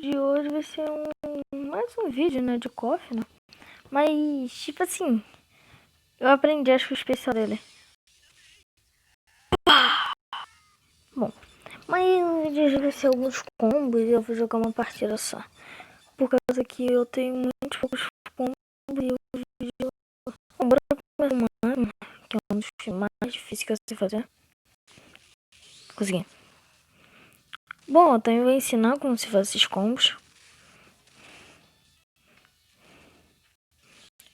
de hoje vai ser mais um vídeo, né, de KOF, né? Mas, tipo assim, eu aprendi, acho que o especial dele. Bom, mas o vídeo de hoje vai ser alguns combos e eu vou jogar uma partida só. Por causa que eu tenho muitos poucos combos e o vídeo... Bom, bora começar uma, que é um dos mais difíceis que eu sei fazer. Consegui. Bom, então eu vou ensinar como se faz esses combos.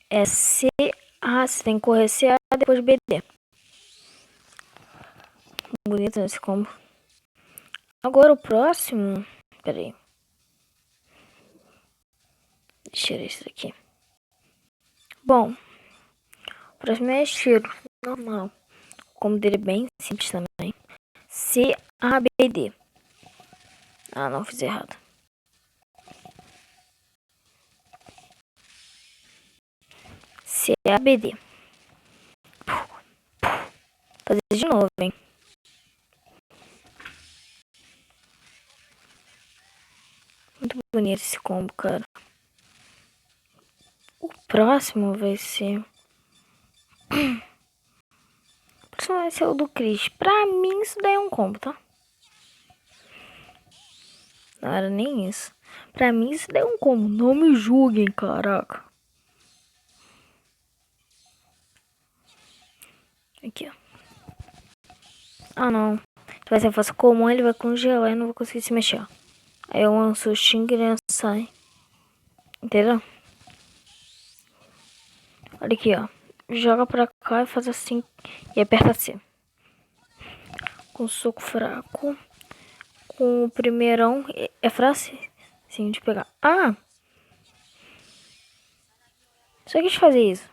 É CA, você tem que correr CA, depois BD. Bonito esse combo. Agora o próximo... Pera aí. Deixa eu tirar isso daqui. Bom, o próximo é cheiro normal. O combo dele é bem simples também. CABD. Ah, não, fiz errado. CABD. Fazer de novo, hein? Muito bonito esse combo, cara. O próximo vai ser... O próximo vai ser o do Chris. Pra mim, isso daí é um combo, tá? Não era nem isso. Pra mim, isso daí é um combo. Não me julguem, caraca. Aqui, ó. Ah, não. Se vai ser fácil comum, ele vai congelar e não vou conseguir se mexer. Aí eu lanço o Xing e sai. Entendeu? Olha aqui, ó. Joga pra cá e faz assim. E aperta C. Com soco fraco. Com o primeirão. É fácil? Sim, de pegar. Ah! Só quis fazer isso.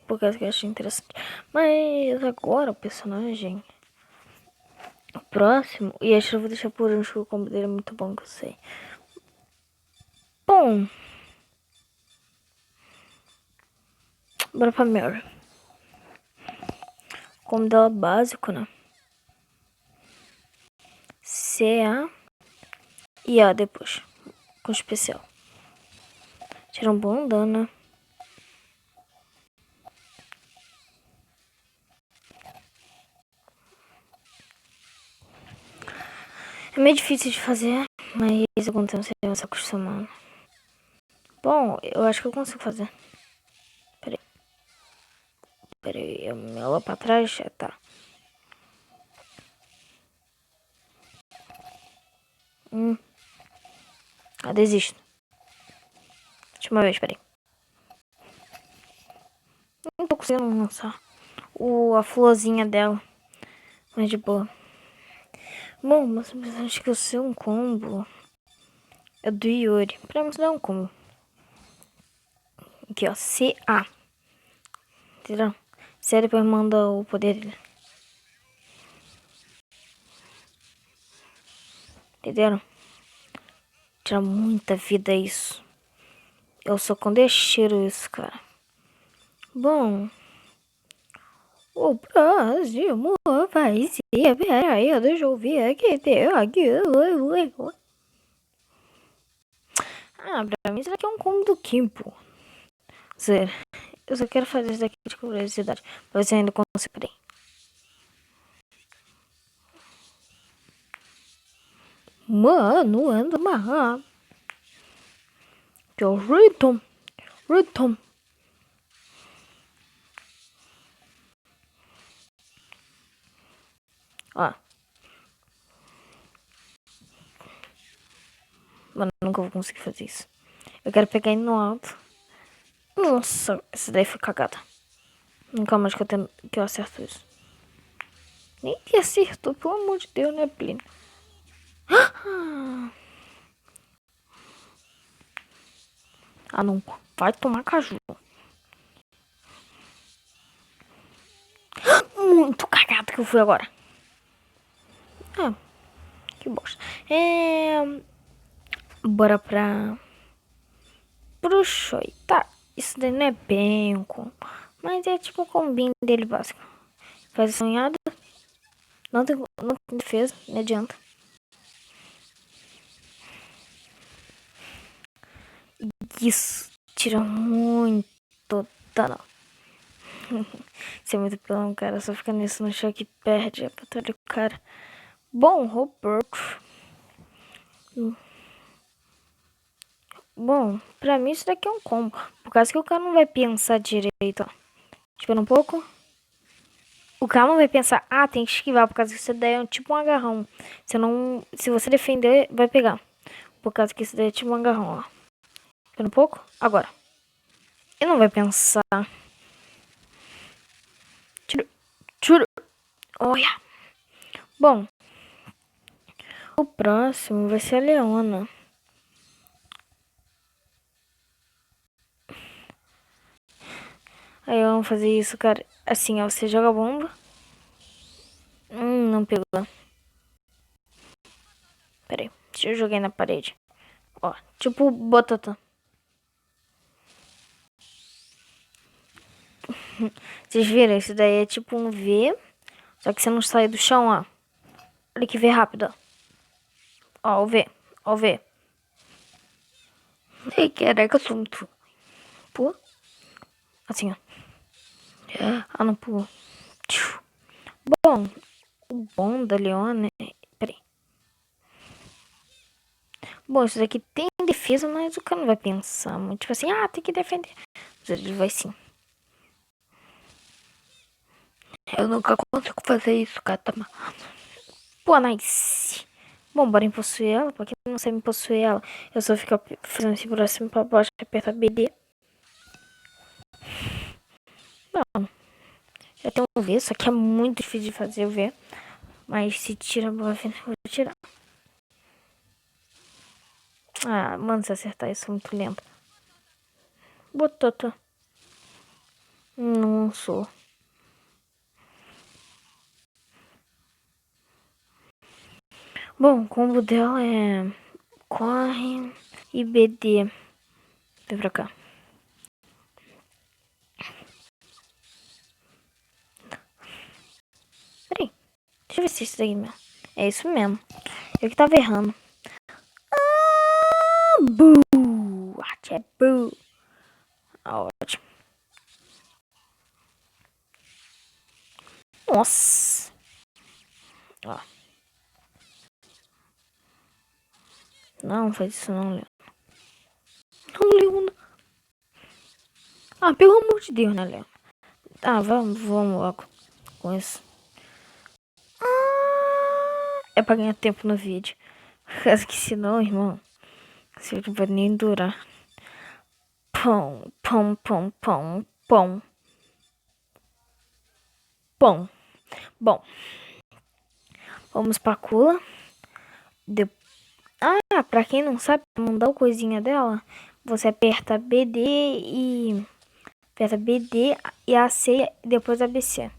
Por causa que eu achei interessante. Mas agora o personagem... O próximo... E acho que eu vou deixar por último, que o combo dele é muito bom, que eu sei. Bom... Bora pra Mary. O combo dela básico, né? CA e A depois. Com especial. Tira um bom dano, né? É meio difícil de fazer, mas com o tempo você vai se acostumando. Bom, eu acho que eu consigo fazer. Peraí, eu me lá pra trás, já tá. Ah, desisto. Última vez, peraí. Não tô conseguindo lançar a florzinha dela. Mas de boa. Bom, mas acho que eu sei um combo. É do Yuri. Pra mim, isso dá um combo. Aqui, ó. CA. Entendeu? C depois manda o poder dele. Entenderam? Tira muita vida isso. Eu só quando é cheiro isso, cara. Bom. O próximo vai ser... Peraí, deixa eu ver aqui. Ah, pra mim isso daqui é um combo do Kim, pô. Sério. Eu só quero fazer isso daqui de curiosidade. Pra ver se eu ainda consigo. Peraí. Mano, anda mal. Que é o Rhythm. Rhythm. Ó. Mano, eu nunca vou conseguir fazer isso. Eu quero pegar ele no alto. Nossa, essa daí foi cagada. Nunca mais que eu acerto isso. Nem que acertou, pelo amor de Deus, né, Plínio? Ah, não. Vai tomar caju. Muito cagado que eu fui agora. Ah, que bosta. Bora pro Choi. Tá, isso daí não é bem um combo. Mas é tipo o combinho dele básico. Faz sonhada. Não tem defesa, não adianta. Isso tira muito dano. Isso é muito pelão, cara. Só fica nisso no chão que perde a batalha do cara. Bom, Roberto. Bom, pra mim isso daqui é um combo. Por causa que o cara não vai pensar direito, ó. Espera um pouco. O cara não vai pensar, tem que esquivar, por causa que isso daí é tipo um agarrão. Se você defender, vai pegar. Por causa que isso daí é tipo um agarrão, ó. Espera um pouco. Agora. Ele não vai pensar. Tiro. Olha. Bom. O próximo vai ser a Leona. Aí vamos fazer isso, cara. Assim, ó. Você joga a bomba. Não pegou. Pera aí. Deixa eu jogar na parede. Ó. Tipo Botatã. Vocês viram? Isso daí é tipo um V. Só que você não sai do chão, ó. Olha que V rápido, ó. Ó, o V. Ó, o V. Ei, caraca, tonto. Pô. Assim, ó. Não pulou. Bom, o bom da Leona é... Peraí. Bom, isso daqui tem defesa, mas o cara não vai pensar muito. Tipo assim, tem que defender. Mas ele vai sim. Eu nunca consigo fazer isso, cara. Pô, nice. Bom, bora possuir ela. Pra quem não sabe possuir ela, eu só fico fazendo assim pra cima pra baixo e aperta BD. Não. Já tem um V, só que é muito difícil de fazer o V. Mas se tira a bola, eu vou tirar. Mano, se acertar isso é muito lento. Botota. Não sou. Bom, o combo dela é... Corre e BD. Vem pra cá. Peraí. Deixa eu ver se é isso daí mesmo. É isso mesmo. Eu que tava errando. Boo! É boo. Ótimo. Nossa. Ó. Não faz isso não, Leon. Não, Leon. Pelo amor de Deus, né, Leon? Vamos logo com isso. É pra ganhar tempo no vídeo. Caso que senão, irmão, esse vídeo não vai nem durar. Pão, pão, pão, pão, pão. Pão. Bom. Vamos pra Kula. Pra quem não sabe, mandar o coisinha dela, você aperta BD e... Aperta BD e AC e depois ABC.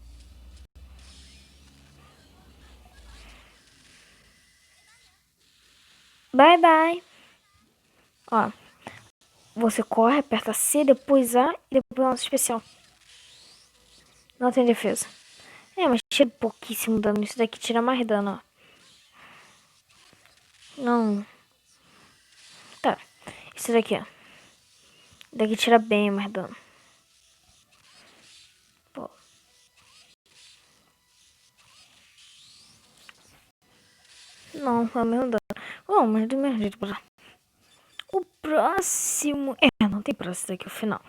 Bye, bye. Ó. Você corre, aperta C, depois A e depois lança especial. Não tem defesa. Mas tira pouquíssimo dano. Isso daqui tira mais dano, ó. Não. Tá. Isso daqui, ó. Daqui tira bem mais dano. Pô. Não, é o mesmo dano. Bom, mas do mesmo jeito, bora. O próximo... não tem próximo daqui, o final.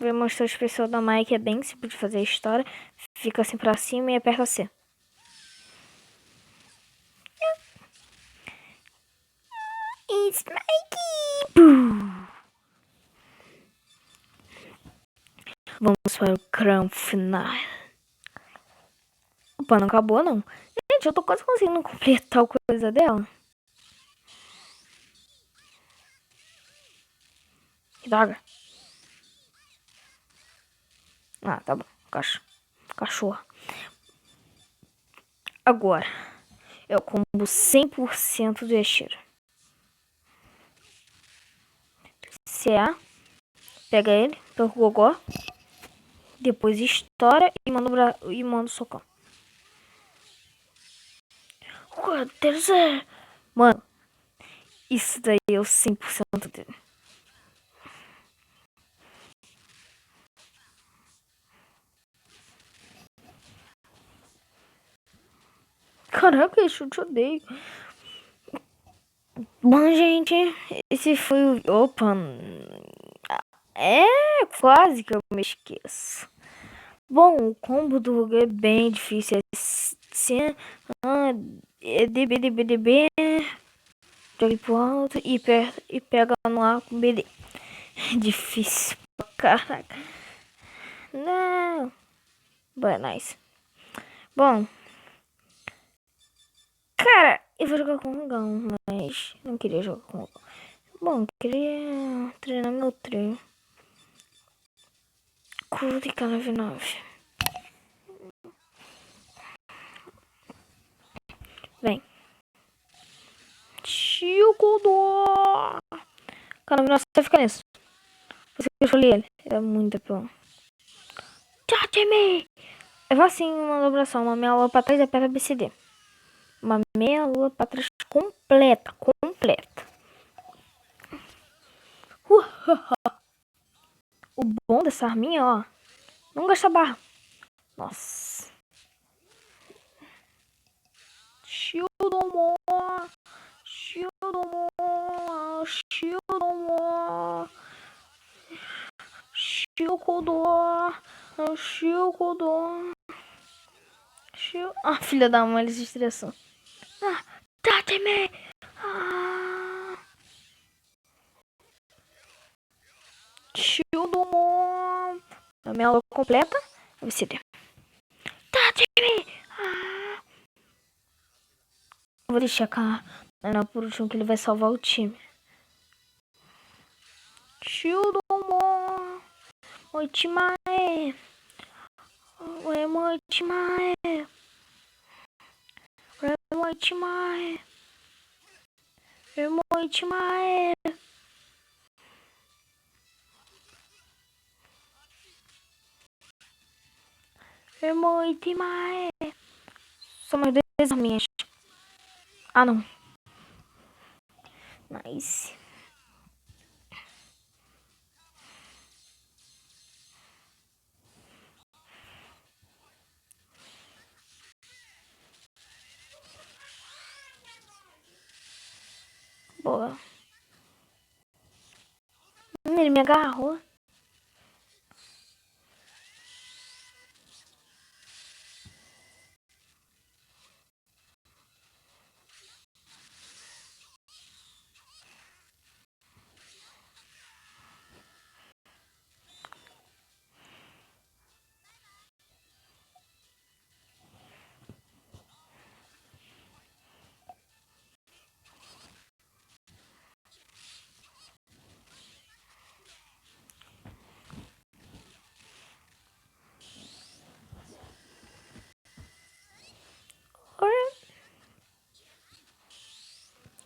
Vou mostrar o especial da Mai, que é bem simples de fazer a história. Fica assim pra cima e aperta C. It's Mikey! Vamos para o crão final. Opa, não acabou não. Gente, eu tô quase conseguindo completar a coisa dela. Que droga. Tá bom. Cachorro. Agora. É o combo 100% do Yashiro. CA. Pega ele. Pega o Gogó. Depois estoura e manda o socão. Terceiro. Mano. Isso daí é o 100% dele. Caraca, eu te odeio. Bom, gente, esse foi o... Opa, é quase que eu me esqueço. Bom, o combo do Hugo é bem difícil. É DB, joga pro alto e pega no ar com BD. Difícil pra caraca. Não. But nice. Bom. Cara, eu vou jogar com o Rugão, mas não queria jogar com o Rugão. Bom, queria treinar meu treino. Curto e K99. Vem. Tio Godó. K99 vai ficar nisso. Você que eu escolhi ele. É muito bom. Tchau, eu vou assim uma dobração. Uma meia lua pra trás e aperta BCD. Uma meia lua pra trás completa. O bom dessa arminha, ó. Não gasta barra. Nossa. Shieldamore. Ah, filha da mãe, ele se estressou. Tate-me! Shieldamore. A minha aula completa. VCD. Tate-me! Vou deixar a por último que ele vai salvar o time. Shieldamore. Oitimae. Oitimae. São mais duas arminhas. Ah, não. Nice. Boa. Ele me agarrou.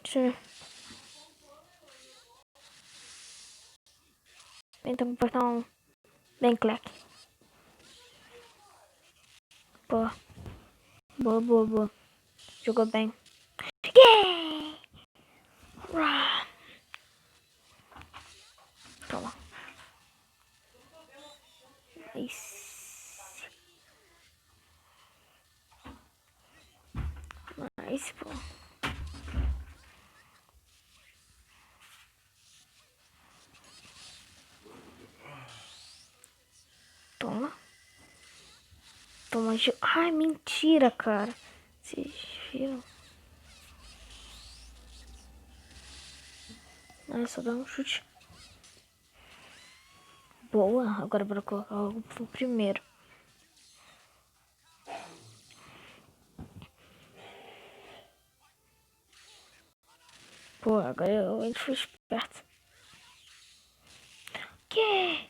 Deixa eu ver. Então, apertar um bem clack. Boa. Boa. Jogou bem. Yeah! Toma. Nice, pô. Toma. Ai, mentira, cara. Vocês viram? Ah, só dá um chute. Boa. Agora bora colocar algo pro primeiro. Pô, agora a gente foi esperto. Que?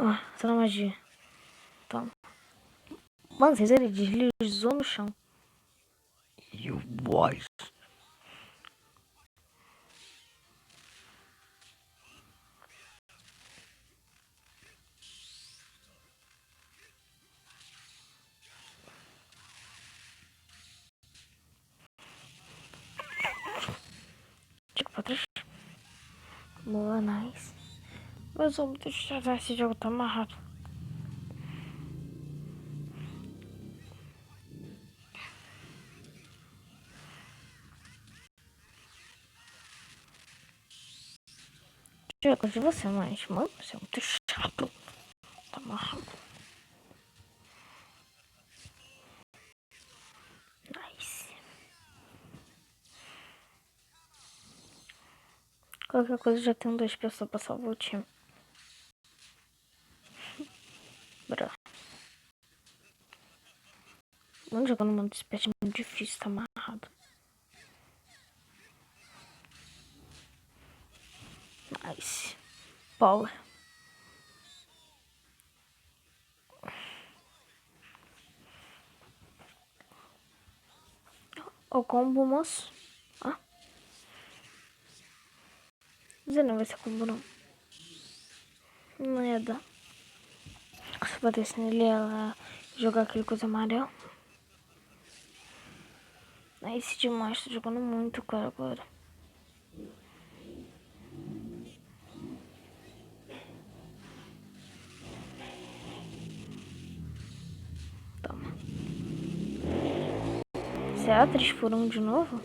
Ó, só na magia. Toma. Mano, vocês ele deslizou no chão. E o boys. Fica pra trás. Boa, nice. Mas eu vou deixar esse jogo tá amarrado. Eu gosto de você, mas, mano, você é muito chato. Tá amarrado. Nice. Qualquer coisa já tem 2 pessoas pra salvar o time. Bora. Mano, jogando mundo espécie muito difícil, tá amarrado. Nice. Power. O combo, moço. Ah. Você não vai ser combo, não. Não ia dar. Se batesse nele, ela jogar aquele coisa amarela. Nice demais. Tô jogando muito, cara, agora. Toma. Será 3 por 1 de novo?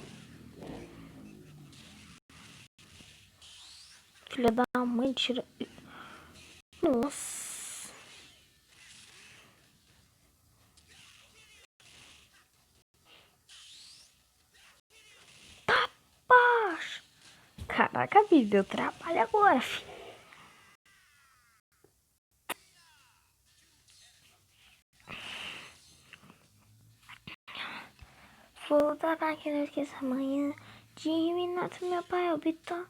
Filha da mãe, tira... Nossa. Poxa. Caraca, me deu trabalho agora, filho. Vou dar máquina que essa manhã de minuto meu pai habitou.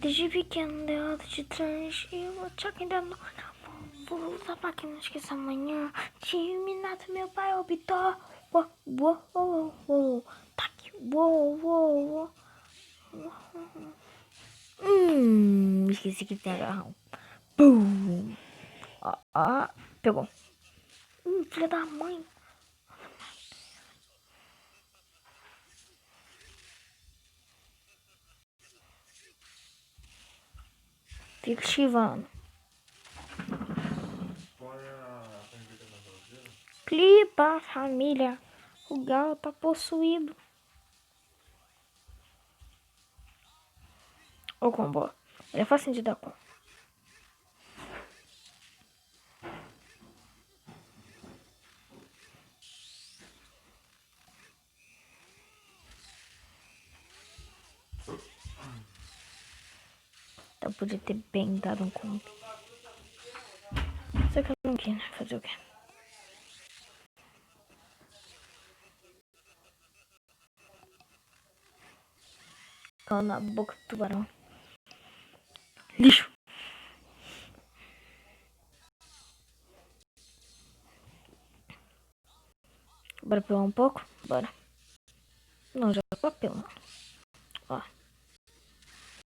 Desde pequeno deu alto de trás e eu vou te ainda não. Vou usar máquinas que essa manhã de minuto meu pai habitou. Esqueci que tem agarrão. Pum. Pegou. Filha da mãe. Fica esquivando. Clipa, família. O galo tá possuído. O combo. Ele é fácil de dar com. Eu podia ter bem dado um combo. Só que eu não quis, né? Fazer o quê? Cala na boca do tubarão. Lixo. Bora pelar um pouco? Bora. Não, já tô pelando. Ó.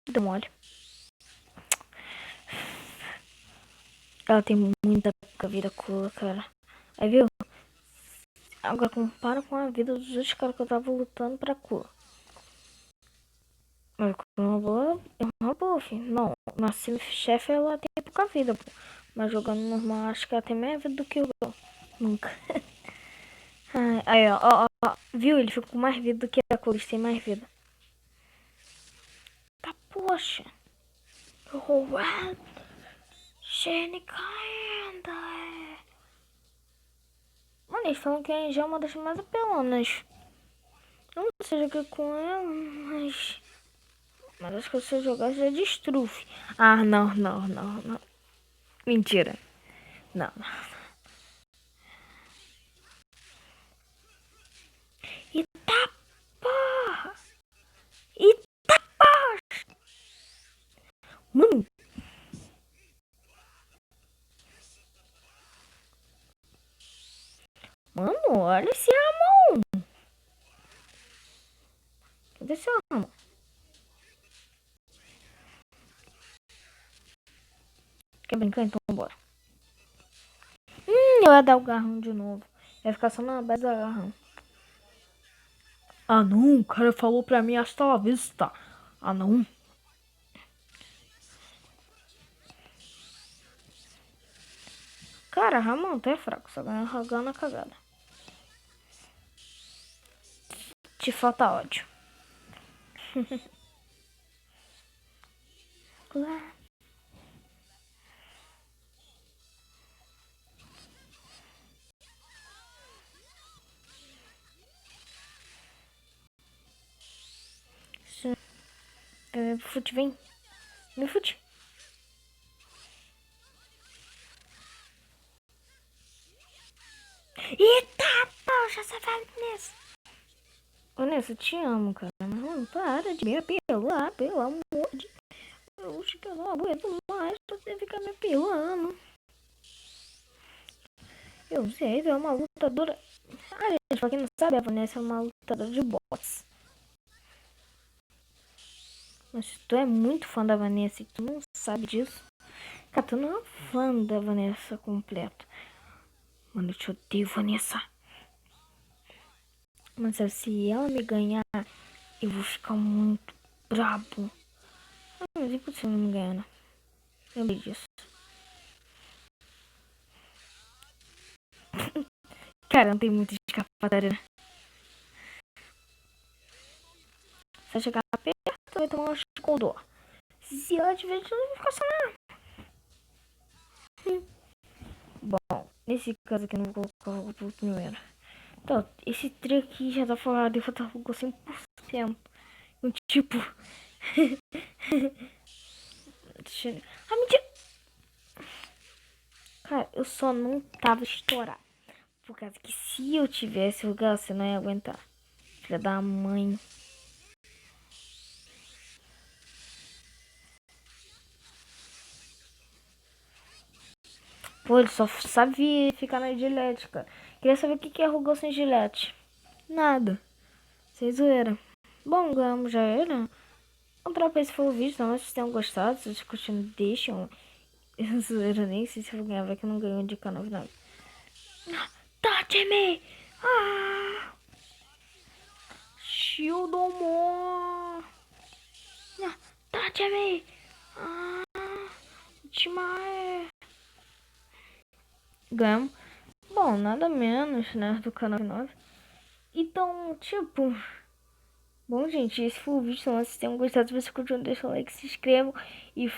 Deu mole. Ela tem muita pouca vida cool, cara. Aí, viu? Agora compara com a vida dos outros caras que eu tava lutando pra cura. Mas é uma boa, filho. Não, na chefe ela tem pouca vida, pô. Mas jogando normal, acho que ela tem mais vida do que eu. Nunca. Aí, ó. Viu? Ele ficou com mais vida do que a Cores, tem mais vida. Tá, poxa. Ué. Shane caindo. Mano, eles falam que a Angel é uma das mais apelonas. Eu não sei jogar com ela, mas acho que se eu jogar já destruve. Ah, não. Mentira. Não. Eita porra! Eita porra! Mano! Mano, olha esse Ramon! Cadê esse Ramon? Quer brincar? Então bora. Eu ia dar o garrão de novo. Ia ficar só na base do garrão. Ah não, o cara falou pra mim hasta la vista. Ah não. Cara, Ramon, tu é fraco, só ganha na cagada. Te falta ódio. Claro. Fute, vem. Me fute. Eita, poxa, safado Vanessa. Vanessa, eu te amo, cara. Mas não para de me apelar, pelo amor de Deus, que eu não aguento mais você ficar me apelando. Eu sei, tu é uma lutadora. Ah, gente, pra quem não sabe, a Vanessa é uma lutadora de boxe. Mas tu é muito fã da Vanessa e tu não sabe disso. Cara, tu não é fã da Vanessa completo. Mano, eu te odeio, Vanessa. Mas se ela me ganhar, eu vou ficar muito brabo. Mas é impossível não me ganhar, né? Eu sei disso. Cara, não tem muito escapatória, né? Se eu chegar perto, vai tomar um escondor. Se ela tiver de novo, eu vou ficar só. Bom, nesse caso aqui eu não vou colocar o pro primeiro. Então, esse trem aqui já tá falado, eu vou estar com 100%. Tipo. Ah, mentira! Cara, eu só não tava estourado. Por causa que se eu tivesse o gás, você não ia aguentar. Filha da mãe. Pô, ele só sabe ficar na Gillette, cara. Queria saber o que é Rugol sem Gillette. Nada. Sem zoeira. Bom, ganhamos já era. Outra vez foi o vídeo, então vocês tenham gostado. Se vocês curtiram, deixam. Eu zoeira, nem sei se eu vou ganhar, vai que eu não ganho de canal nada. Touch-me! Ah! Shield more! Touch-me! Ah! Ultimate! Ganhamos. Bom, nada menos, né, do canal 9. Então, tipo... Bom, gente, esse foi o vídeo. Se vocês tenham gostado, se vocês curtiram, deixa o like, se inscrevam e